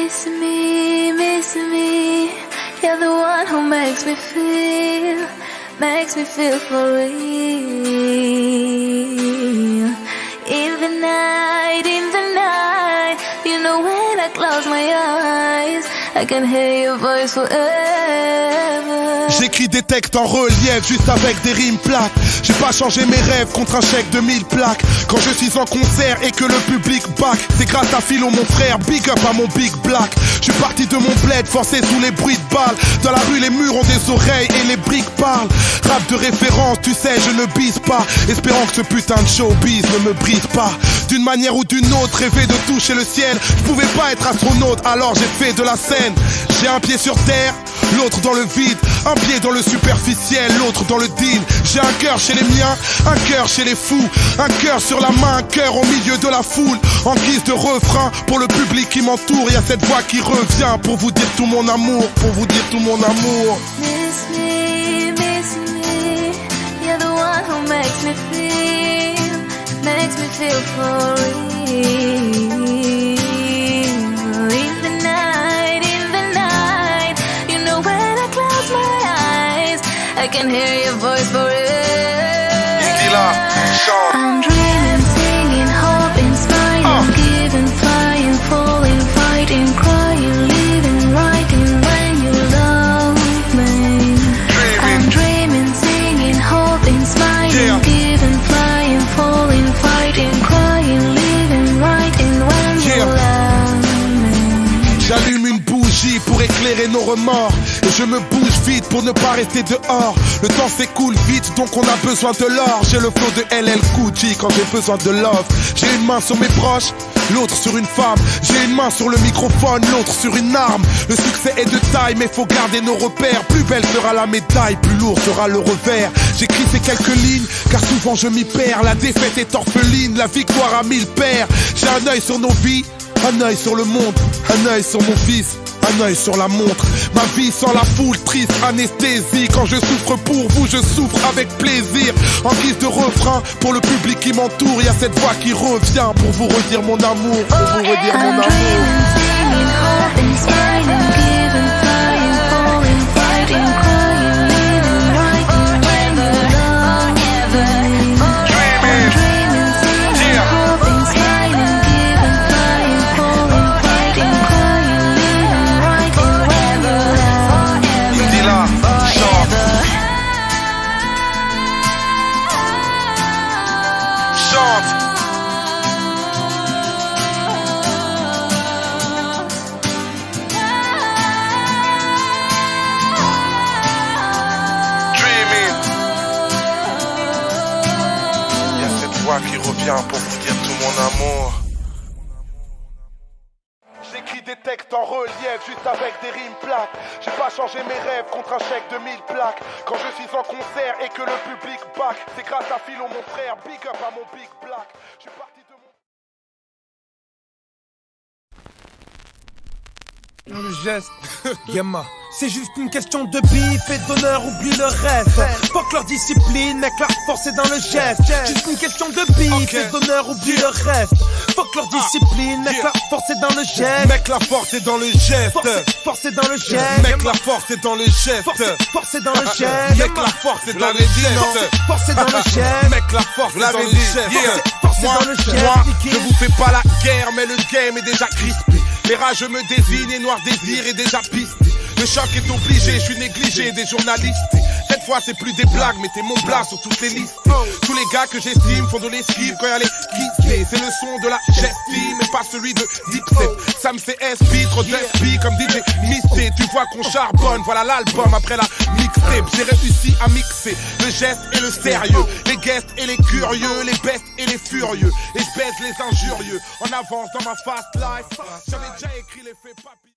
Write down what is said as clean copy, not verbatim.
Miss me, you're the one who makes me feel for real. In the night, you know when I close my eyes, I can hear your voice forever. J'écris des textes en relief, juste avec des rimes plates. J'ai pas changé mes rêves contre un chèque de 1000 plaques. Quand je suis en concert et que le public back, c'est grâce à Philo mon frère, big up à mon big black. Je suis parti de mon bled, forcé sous les bruits de balles. Dans la rue les murs ont des oreilles et les briques parlent. Rap de référence, tu sais je ne bise pas, espérant que ce putain de showbiz ne me brise pas. D'une manière ou d'une autre, rêver de toucher le ciel. Je pouvais pas être astronaute, alors j'ai fait de la scène. J'ai un pied sur terre, l'autre dans le vide. Un pied dans le superficiel, l'autre dans le deal. J'ai un cœur chez les miens, un cœur chez les fous. Un cœur sur la main, un cœur au milieu de la foule. En guise de refrain, pour le public qui m'entoure, y a cette voix qui revient pour vous dire tout mon amour, pour vous dire tout mon amour. Miss me, you're the one who makes me feel for real. In the night, you know when I close my eyes, I can hear your voice forever. I'm dreaming, singing, hoping, smiling, giving, flying, falling, fighting, crying, living, writing when you love me. I'm dreaming, singing, hoping, smiling, giving, flying, falling, fighting, crying, living, writing when you love me. J'allume une bougie pour éclairer nos remords. Et je me bouge vite pour ne pas rester dehors. Le temps s'écoule vite donc on a besoin de l'or. J'ai le flow de LL Cool J quand j'ai besoin de love. J'ai une main sur mes proches, l'autre sur une femme. J'ai une main sur le microphone, l'autre sur une arme. Le succès est de taille mais faut garder nos repères. Plus belle sera la médaille, plus lourd sera le revers. J'écris ces quelques lignes car souvent je m'y perds. La défaite est orpheline, la victoire a 1000 paires. J'ai un œil sur nos vies, un œil sur le monde, un œil sur mon fils, un œil sur la montre. Ma vie sans la foule, triste anesthésie. Quand je souffre pour vous, je souffre avec plaisir. En guise de refrain, pour le public qui m'entoure, y a cette voix qui revient pour vous redire mon amour, pour vous redire mon amour. Qui revient pour vous dire tout mon amour. J'écris des textes en relief juste avec des rimes plates. J'ai pas changé mes rêves contre un chèque de 1000 plaques. Quand je suis en concert et que le public back, c'est grâce à Philo mon frère, big up à mon big black. Je suis parti de mon... Le geste, Gamma. C'est juste une question de bif et d'honneur, oublie le reste. Fuck leur discipline, mec, la force est dans le geste. Juste une question de bif et d'honneur, oublie le reste. Fuck leur discipline, mec, la force est dans le geste. Mec, la force est dans le geste. Force est dans le geste. Mec, la force est dans le geste. Force est dans le geste. Mec, la force est dans le geste. Force est dans le geste. Mec, la force est dans le geste. Force est dans le geste. Moi, je vous fais pas la guerre, mais le game est déjà crispé. Les rageux me désignent et Noir Désir est déjà pisté. Le choc est obligé, je suis négligé des journalistes. Cette fois c'est plus des blagues, mettez mon blague sur toutes les listes. Tous les gars que j'estime font de l'esquive quand y'a les quittés. C'est le son de la gestime mais pas celui de Dipset. Sam CSB, trop d'SP comme DJ Misté. Tu vois qu'on charbonne, voilà l'album après la mixtape. J'ai réussi à mixer le geste et le sérieux, les guests et les curieux, les bestes et les furieux. Et je baise les injurieux en avance dans ma fast life. J'avais déjà écrit les faits papier.